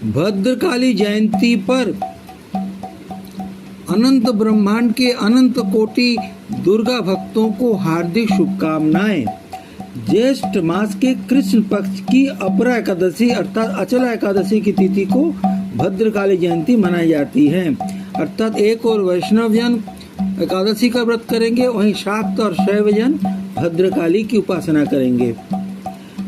भद्रकाली जयंती पर अनंत ब्रह्मांड के अनंत कोटि दुर्गा भक्तों को हार्दिक शुभकामनाएं। ज्येष्ठ मास के कृष्ण पक्ष की अपरा एकादशी अर्थात अचला एकादशी की तिथि को भद्रकाली जयंती मनाई जाती है। अर्थात एक और वैष्णव जन एकादशी का व्रत करेंगे, वहीं शाक्त और शैव जन भद्रकाली की उपासना करेंगे।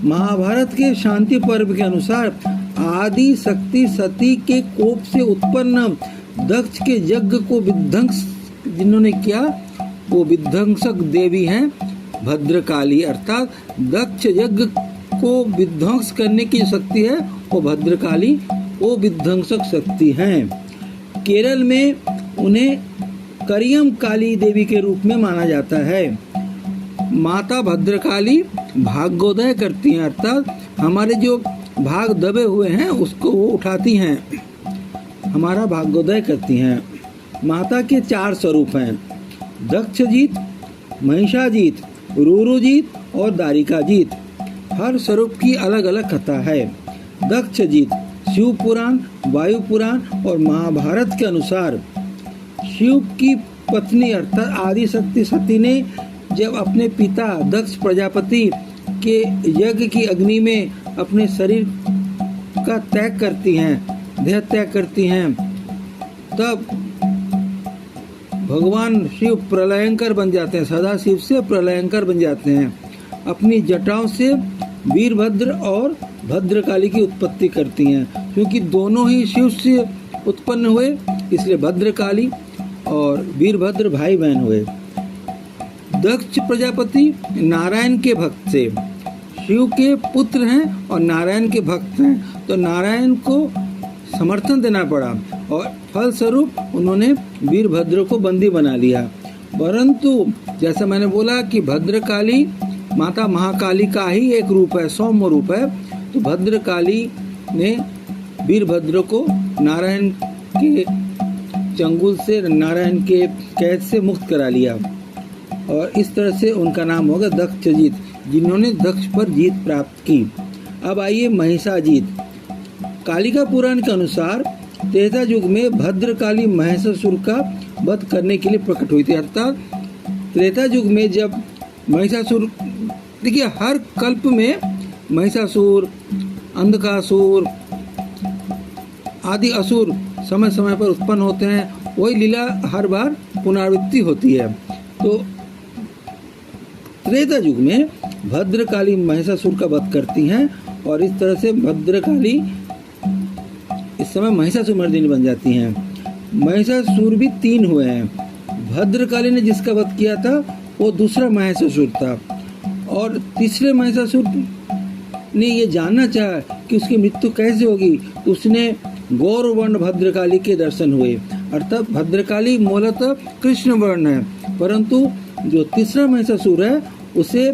महाभारत के शांति पर्व के अनुसार आदि शक्ति सती के कोप से उत्पन्न दक्ष के यज्ञ को विध्वंस जिन्होंने किया वो विध्वंसक देवी हैं भद्रकाली। अर्थात दक्ष यज्ञ को विध्वंस करने की शक्ति है वो भद्रकाली, वो विध्वंसक शक्ति हैं। केरल में उन्हें करियम काली देवी के रूप में माना जाता है। माता भद्रकाली भाग्योदय करती हैं, अर्थात हमारे जो भाग दबे हुए हैं उसको वो उठाती हैं, हमारा भाग्योदय करती हैं। माता के 4 स्वरूप हैं, दक्षजीत, महिषाजीत, रुरुजीत और दारिकाजीत। हर स्वरूप की अलग अलग कथा है। दक्षजीत शिव पुराण, वायु पुराण और महाभारत के अनुसार शिव की पत्नी अर्थात आदि शक्ति सती ने जब अपने पिता दक्ष प्रजापति के यज्ञ की अग्नि में अपने शरीर का त्याग करती हैं, देह त्याग करती हैं, तब भगवान शिव प्रलयंकर बन जाते हैं, सदा शिव से प्रलयंकर बन जाते हैं। अपनी जटाओं से वीरभद्र और भद्रकाली की उत्पत्ति करती हैं। क्योंकि दोनों ही शिव से उत्पन्न हुए इसलिए भद्रकाली और वीरभद्र भाई बहन हुए। दक्ष प्रजापति नारायण के भक्त से, शिव के पुत्र हैं और नारायण के भक्त हैं, तो नारायण को समर्थन देना पड़ा और फलस्वरूप उन्होंने वीरभद्र को बंदी बना लिया। परंतु जैसा मैंने बोला कि भद्रकाली माता महाकाली का ही एक रूप है, सौम्य रूप है, तो भद्रकाली ने वीरभद्र को नारायण के चंगुल से, नारायण के कैद से मुक्त करा लिया और इस तरह से उनका नाम होगा दक्षजीत, जिन्होंने दक्ष पर जीत प्राप्त की। अब आइए महिषाजीत। कालिका पुराण के अनुसार त्रेता युग में भद्रकाली महिषासुर का वध करने के लिए प्रकट हुई थी। अर्थात त्रेता युग में जब महिषासुर, देखिए हर कल्प में महिषासुर, अंधकासुर आदि असुर समय समय पर उत्पन्न होते हैं, वही लीला हर बार पुनरावृत्ति होती है। तो त्रेता युग में भद्रकाली महिषासुर का वध करती हैं और इस तरह से भद्रकाली इस समय महिषासुर मर्दिनी बन जाती हैं। महिषासुर भी 3 हुए हैं। भद्रकाली ने जिसका वध किया था वो दूसरा महिषासुर था और तीसरे महिषासुर ने ये जानना चाहा कि उसकी मृत्यु कैसे होगी, तो उसने गौरवर्ण भद्रकाली के दर्शन हुए। अर्थात भद्रकाली मूलतः कृष्ण वर्ण है, परंतु जो तीसरा महिषासुर है उसे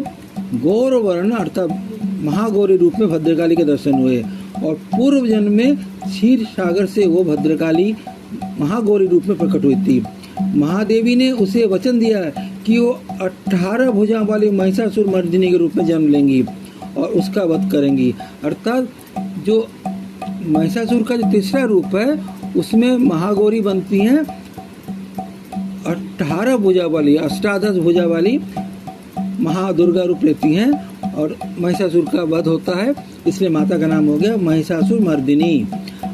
गौरवर्ण अर्थात महागौरी रूप में भद्रकाली के दर्शन हुए और पूर्व जन्म में क्षीर सागर से वो भद्रकाली महागौरी रूप में प्रकट हुई थी। महादेवी ने उसे वचन दिया कि वो 18 भुजाओं वाली महिषासुर मर्दिनी के रूप में जन्म लेंगी और उसका वध करेंगी। अर्थात जो महिषासुर का जो तीसरा रूप है उसमें महागौरी बनती हैं 18 भुजा वाली, अष्टादश भुजा वाली महादुर्गा रूप लेती हैं और महिषासुर का वध होता है, इसलिए माता का नाम हो गया महिषासुर मर्दिनी।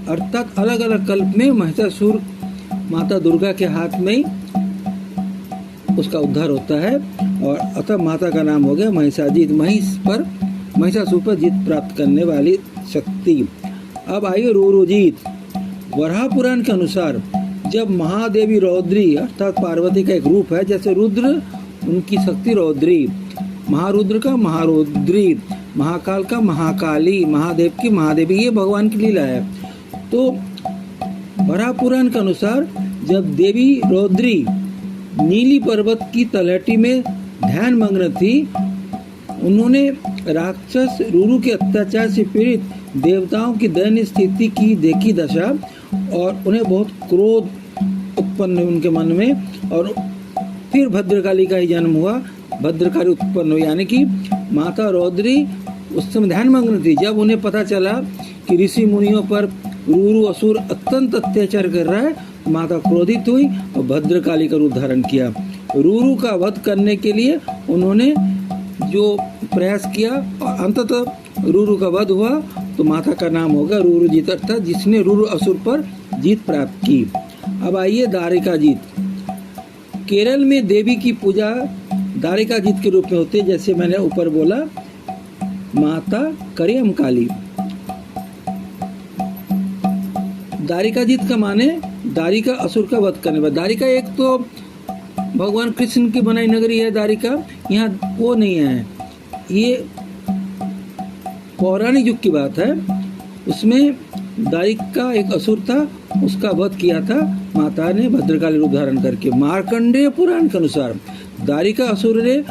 अर्थात अलग अलग कल्प में महिषासुर माता दुर्गा के हाथ में ही उसका उद्धार होता है और अतः माता का नाम हो गया महिषाजीत, महिषासुर पर जीत प्राप्त करने वाली शक्ति। अब आइए रुरुजीत। वराह पुराण के अनुसार जब महादेवी रौद्री अर्थात पार्वती का एक रूप है, जैसे रुद्र उनकी शक्ति रौद्री, महारुद्र का महारौद्री, महाकाल का महाकाली, महादेव की महादेवी, ये भगवान की लीला है। तो वराह पुराण के अनुसार जब देवी रौद्री नीली पर्वत की तलहटी में ध्यान मग्न थी, उन्होंने राक्षस रुरु के अत्याचार से पीड़ित देवताओं की दयनीय स्थिति की देखी दशा और उन्हें बहुत क्रोध उत्पन्न उनके मन में और फिर भद्रकाली का ही जन्म हुआ, भद्रकाली उत्पन्न हुई। यानी कि माता रौद्री उस समय ध्यान मग्न थी। जब उन्हें पता चला कि ऋषि मुनियों पर रूरू असुर अत्यंत अत्याचार कर रहा है। माता क्रोधित हुई और भद्रकाली का रूप धारण किया। रूरू का वध करने के लिए उन्होंने जो प्रयास किया और अंततः रूरू का वध हुआ, तो माता का नाम होगा रूरू जीत, अर्थात जिसने रूरू असुर पर जीत प्राप्त की। अब आइए दारिका जीत। केरल में देवी की पूजा दारिका जीत के रूप में होती है, जैसे मैंने ऊपर बोला माता करियम काली। दारिका जीत का माने दारिका असुर का वध करने पर। दारिका एक तो भगवान कृष्ण की बनाई नगरी है दारिका, यहाँ वो नहीं है, ये पौराणिक युग की बात है। उसमें दारिका एक असुर था, उसका वध किया था माता ने भद्रकाली रूप धारण करके। मार्कंडेय पुराण के अनुसार दारिका असुर ने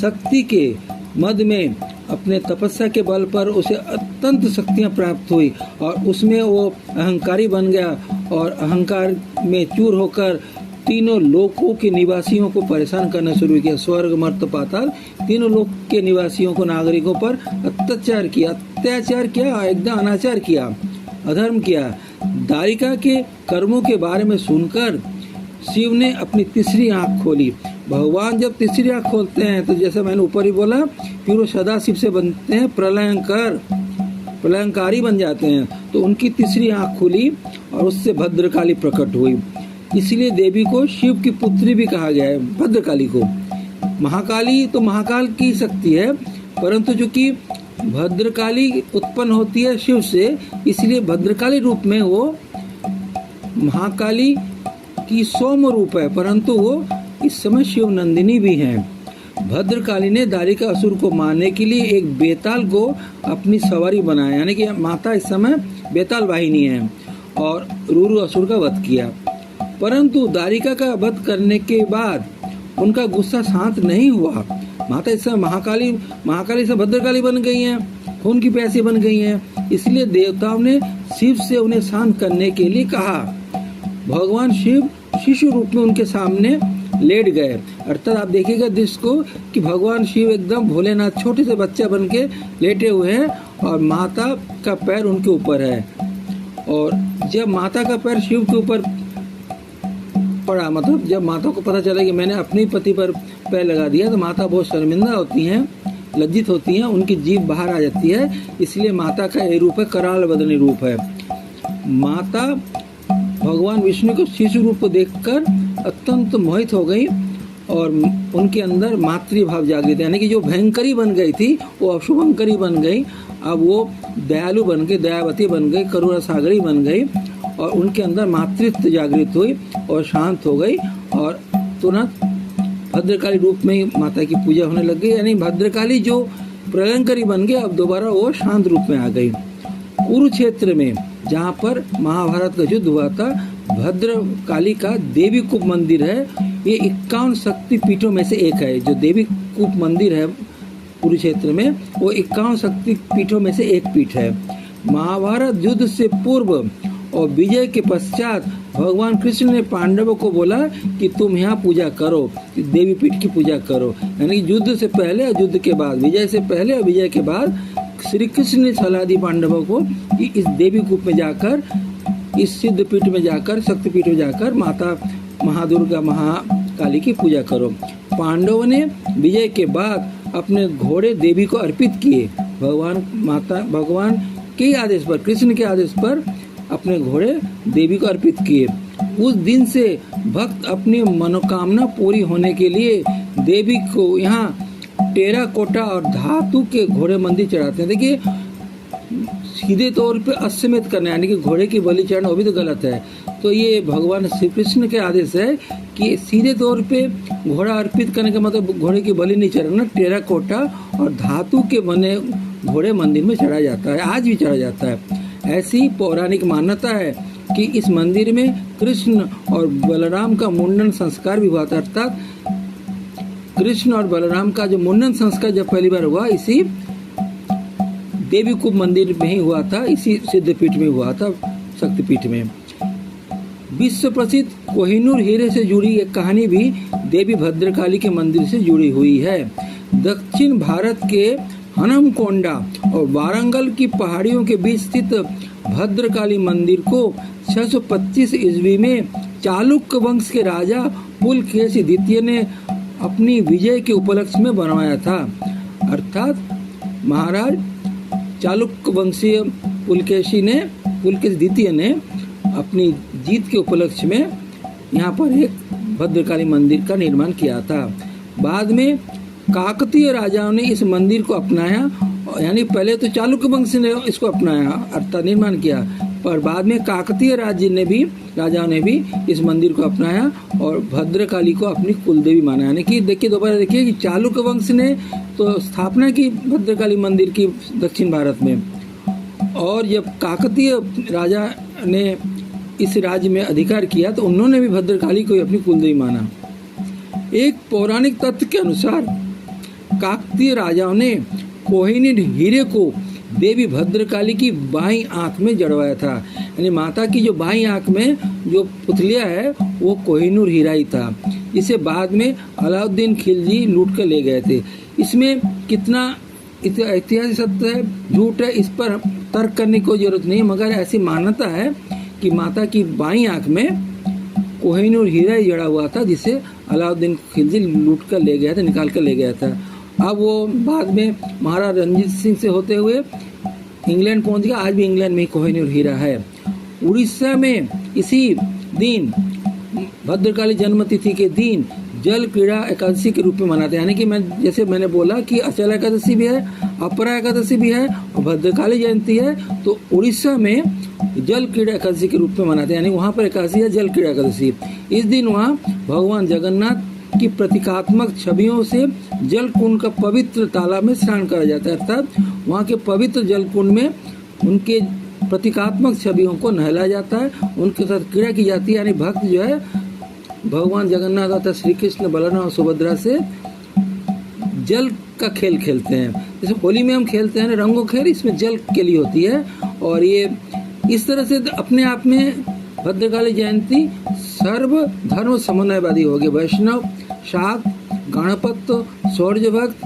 शक्ति के मद में अपने तपस्या के बल पर उसे अत्यंत शक्तियां प्राप्त हुई और उसमें वो अहंकारी बन गया और अहंकार में चूर होकर तीनों लोकों के निवासियों को परेशान करना शुरू किया। स्वर्ग मर्त्य पाताल तीनों लोक के निवासियों को, नागरिकों पर अत्याचार किया, एकदम अनाचार किया, अधर्म किया। दारिका के कर्मों के बारे में सुनकर शिव ने अपनी तीसरी आंख खोली। भगवान जब तीसरी आंख खोलते हैं तो जैसे मैंने ऊपर ही बोला, फिर वो सदा शिव से बनते हैं, प्रलयंकारी बन जाते हैं। तो उनकी तीसरी आंख खुली और उससे भद्रकाली प्रकट हुई। इसलिए देवी को शिव की पुत्री भी कहा गया है, भद्रकाली को। महाकाली तो महाकाल की शक्ति है, परंतु जो कि भद्रकाली उत्पन्न होती है शिव से, इसलिए भद्रकाली रूप में वो महाकाली की सौम्य रूप है, परंतु वो इस समय शिव नंदिनी भी हैं। भद्रकाली ने दारिका असुर को मारने के लिए एक बेताल को अपनी सवारी बनाया, यानी कि माता इस समय बेताल वाहिनी है, और रूरू असुर का वध किया। परंतु दारिका का वध करने के बाद उनका गुस्सा शांत नहीं हुआ। माता इस समय महाकाली से भद्रकाली बन गई हैं, खून की प्यासी बन गई हैं। इसलिए देवताओं ने शिव से उन्हें शांत करने के लिए कहा। भगवान शिव शिशु रूप में उनके सामने लेट गए। अर्थात आप देखिएगा दृश्य को कि भगवान शिव एकदम भोलेनाथ छोटे से बच्चा बन के लेटे हुए हैं और माता का पैर उनके ऊपर है। और जब माता का पैर शिव के ऊपर पड़ा, मतलब जब माता को पता चला कि मैंने अपने पति पर पैर लगा दिया, तो माता बहुत शर्मिंदा होती हैं, लज्जित होती हैं, उनकी जीभ बाहर आ जाती है। इसलिए माता का ये रूप है, कराल बदनी रूप है। माता भगवान विष्णु को शिशु रूप को देखकर अत्यंत मोहित हो गई और उनके अंदर मातृभाव जागृत, यानी कि जो भयंकरी बन गई थी वो अब शुभंकरी बन गई। अब वो दयालु बन गई, दयावती बन गई, करुणा सागरी बन गई और उनके अंदर मातृत्व जागृत हुई और शांत हो गई और तुरंत भद्रकाली रूप में ही माता की पूजा होने लग गई। यानी भद्रकाली जो प्रलयंकरी बन गई, अब दोबारा वो शांत रूप में आ गई। कुरुक्षेत्र में जहाँ पर महाभारत का युद्ध हुआ था, भद्रकाली का देवी कूप मंदिर है। ये 51 शक्ति पीठों में से एक है। जो देवी कूप मंदिर है कुरुक्षेत्र में, वो 51 शक्ति पीठों में से एक पीठ है। महाभारत युद्ध से पूर्व और विजय के पश्चात भगवान कृष्ण ने पांडवों को बोला कि तुम यहाँ पूजा करो, देवी पीठ की पूजा करो। यानी युद्ध से पहले और युद्ध के बाद, विजय से पहले और विजय के बाद श्री कृष्ण ने सलाह दी पांडवों को कि इस देवी कूप में जाकर, इस सिद्ध पीठ में जाकर, शक्तिपीठ में जाकर माता महादुर्गा महाकाली की पूजा करो। पांडवों ने विजय के बाद अपने घोड़े देवी को अर्पित किए। भगवान के आदेश पर, कृष्ण के आदेश पर अपने घोड़े देवी को अर्पित किए। उस दिन से भक्त अपनी मनोकामना पूरी होने के लिए देवी को यहाँ टेराकोटा और धातु के घोड़े मंदिर चढ़ाते हैं। देखिए, सीधे तौर पे अश्वमेध करना, यानी कि घोड़े की बलि चढ़ाना, वो भी तो गलत है। तो ये भगवान श्री कृष्ण के आदेश है कि सीधे तौर पे घोड़ा अर्पित करने का मतलब घोड़े की बलि नहीं चढ़ाना। टेराकोटा और धातु के बने घोड़े मंदिर में चढ़ाया जाता है, आज भी चढ़ाया जाता है। ऐसी पौराणिक मान्यता है कि इस मंदिर में कृष्ण और बलराम का मुंडन संस्कार भी हुआ था। अर्थात कृष्ण और बलराम का जो मुंडन संस्कार जब पहली बार हुआ, इसी देवी कूप मंदिर में ही हुआ था, इसी सिद्धपीठ में हुआ था, शक्तिपीठ में। विश्व प्रसिद्ध कोहिनूर हीरे से जुड़ी एक कहानी भी देवी भद्रकाली के मंदिर से जुड़ी हुई है। दक्षिण भारत के हनमकोंडा और वारंगल की पहाड़ियों के बीच स्थित भद्रकाली मंदिर को 625 ईस्वी में चालुक्य वंश के राजा पुलकेशी द्वितीय ने अपनी विजय के उपलक्ष्य में बनवाया था। अर्थात महाराज चालुक्य वंशीय पुलकेशी द्वितीय ने अपनी जीत के उपलक्ष्य में यहाँ पर एक भद्रकाली मंदिर का निर्माण किया था। बाद में काकतीय राजाओं ने इस मंदिर को अपनाया, यानी पहले तो चालुक्य वंश ने इसको अपनाया अर्थात निर्माण किया, पर बाद में काकतीय राजाओं ने भी इस मंदिर को अपनाया और भद्रकाली को अपनी कुलदेवी माना। यानी कि देखिए दोबारा देखिए कि चालुक्य वंश ने तो स्थापना की भद्रकाली मंदिर की दक्षिण भारत में, और जब काकतीय राजा ने इस राज्य में अधिकार किया तो उन्होंने भी भद्रकाली को अपनी कुलदेवी माना। एक पौराणिक तथ्य के अनुसार काकतीय राजाओं ने कोहिनूर हीरे को देवी भद्रकाली की बाईं आंख में जड़वाया था। यानी माता की जो बाईं आंख में जो पुतलिया है वो कोहिनूर हीरा ही था। इसे बाद में अलाउद्दीन खिलजी लूट कर ले गए थे। इसमें कितना ऐतिहासिक सत्य है झूठ है इस पर तर्क करने की जरूरत नहीं, मगर ऐसी मान्यता है कि माता की बाईं आंख में कोहिनूर हीरा ही जड़ा हुआ था, जिसे अलाउद्दीन खिलजी लूट कर ले गया था, निकाल कर ले गया था। अब वो बाद में महाराज रंजीत सिंह से होते हुए इंग्लैंड पहुंच गया। आज भी इंग्लैंड में कोहिनूर हीरा है। उड़ीसा में इसी दिन भद्रकाली जन्म तिथि के दिन जल क्रीड़ा एकादशी के रूप में मनाते हैं। यानी कि जैसे मैंने बोला कि अचल एकादशी भी है, अपरा एकादशी भी है और भद्रकाली जयंती है, तो उड़ीसा में जल क्रीड़ा एकादशी के रूप में मनाते हैं। यानी वहाँ पर एकादशी है जल क्रीड़ा एकादशी। इस दिन वहाँ भगवान जगन्नाथ की प्रतीकात्मक छवियों से जल कुंड का पवित्र तालाब में स्नान करा जाता है। अर्थात वहाँ के पवित्र जल कुंड में उनके प्रतीकात्मक छवियों को नहलाया जाता है, उनके साथ क्रीड़ा की जाती है। यानी भक्त जो है भगवान जगन्नाथ अर्थात श्री कृष्ण बलराम और सुभद्रा से जल का खेल खेलते हैं। जैसे होली में हम खेलते हैं रंगों खेल, इसमें जल के लिए होती है। और ये इस तरह से अपने आप में भद्रकाली जयंती सर्व धर्म समन्वयवादी हो गए। वैष्णव, शाक्त, गणपत, शौर्य भक्त,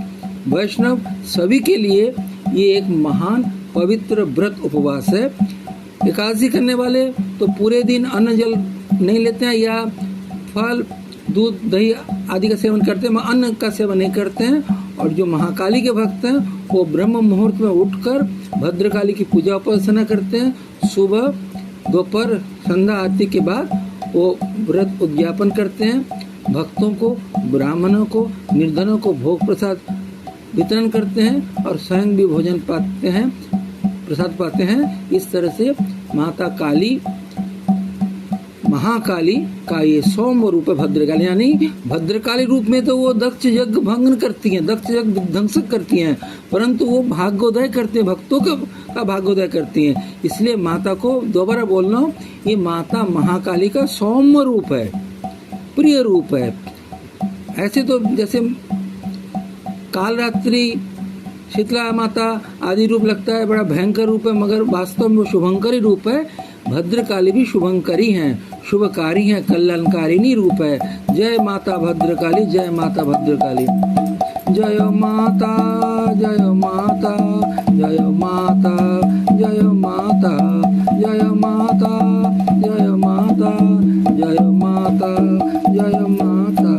वैष्णव सभी के लिए ये एक महान पवित्र व्रत उपवास है। एकादशी करने वाले तो पूरे दिन अन्न जल नहीं लेते हैं या फल दूध दही आदि का सेवन करते हैं, अन्न का सेवन नहीं करते हैं। और जो महाकाली के भक्त हैं वो ब्रह्म मुहूर्त में उठकर भद्रकाली की पूजा उपासना करते हैं। सुबह दोपहर संध्या आरती के बाद वो व्रत उद्यापन करते हैं। भक्तों को, ब्राह्मणों को, निर्धनों को भोग प्रसाद वितरण करते हैं और स्वयं भी भोजन पाते हैं, प्रसाद पाते हैं। इस तरह से माता काली, महाकाली का ये सौम्य रूप है भद्रकाली। यानी भद्रकाली रूप में तो वो दक्ष यज्ञ भंग करती हैं, दक्ष यज्ञ ध्वंसक करती हैं, परंतु वो भाग्योदय करते हैं, भक्तों का भाग्योदय करती हैं। इसलिए माता को दोबारा बोल रहा हूँ, ये माता महाकाली का सौम्य रूप है, प्रिय रूप है। ऐसे तो जैसे कालरात्रि, शीतला माता आदि रूप लगता है बड़ा भयंकर रूप है, मगर वास्तव में वो शुभंकरी रूप है। भद्रकाली भी शुभंकरी हैं, शुभकारी हैं, कल्याणकारिणी रूप है। जय माता भद्रकाली, जय माता भद्रकाली। जय माता, जय माता, जय माता, जय माता, जय माता, जय माता, जय माता, जय माता।